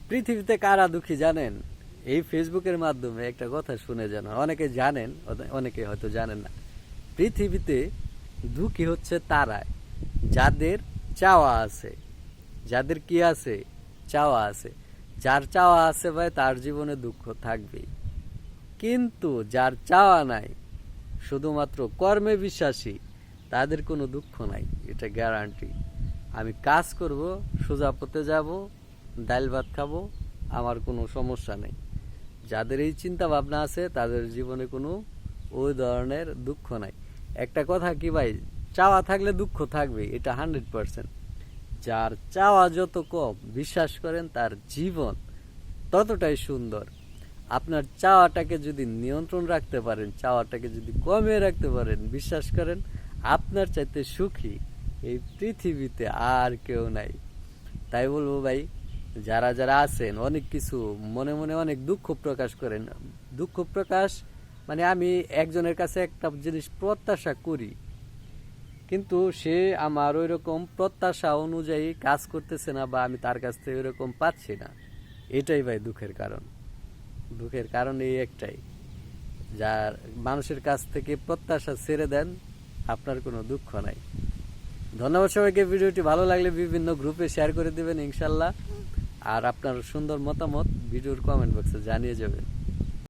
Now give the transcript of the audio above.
পৃথিবীতে কারা দুঃখী জানেন? এই ফেসবুকের মাধ্যমে একটা কথা শুনে যেন অনেকে জানেন, অনেকে হয়তো জানেন না। পৃথিবীতে দুঃখী হচ্ছে তারাই যাদের চাওয়া আছে, যাদের কি আছে, চাওয়া আছে। যার চাওয়া আছে ভাই তার জীবনে দুঃখ থাকবেই, কিন্তু যার চাওয়া নাই, শুধুমাত্র কর্মে বিশ্বাসী, তাদের কোনো দুঃখ নাই, এটা গ্যারান্টি। আমি কাজ করব, সোজা পথে যাব, ডাল ভাত খাবো, আমার কোনো সমস্যা নেই। যাদের এই চিন্তা ভাবনা আছে তাদের জীবনে কোনো ওই ধরনের দুঃখ নাই। একটা কথা কি ভাই, চাওয়া থাকলে দুঃখ থাকবে, এটা 100%। যার চাওয়া যত কম, বিশ্বাস করেন তার জীবন ততটাই সুন্দর। আপনার চাওয়াটাকে যদি নিয়ন্ত্রণ রাখতে পারেন, চাওয়াটাকে যদি কমিয়ে রাখতে পারেন, বিশ্বাস করেন আপনার চাইতে সুখী এই পৃথিবীতে আর কেউ নাই। তাই বলবো ভাই, যারা যারা আছেন অনেক কিছু মনে মনে অনেক দুঃখ প্রকাশ করেন, দুঃখ প্রকাশ মানে আমি একজনের কাছে একটা জিনিস প্রত্যাশা করি, কিন্তু সে আমার ওই রকম প্রত্যাশা অনুযায়ী কাজ করতেছে না, বা আমি তার কাছ থেকে ওইরকম পাচ্ছি না। এটাই ভাই দুঃখের কারণ। দুঃখের কারণ এই একটাই, যার মানুষের কাছ থেকে প্রত্যাশা ছেড়ে দেন, আপনার কোনো দুঃখ নাই। ধন্যবাদ সবাইকে। ভিডিওটি ভালো লাগলে বিভিন্ন গ্রুপে শেয়ার করে দিবেন ইনশাল্লাহ। আর আপনার সুন্দর মতামত ভিডিওর কমেন্ট বক্সে জানিয়ে যাবেন।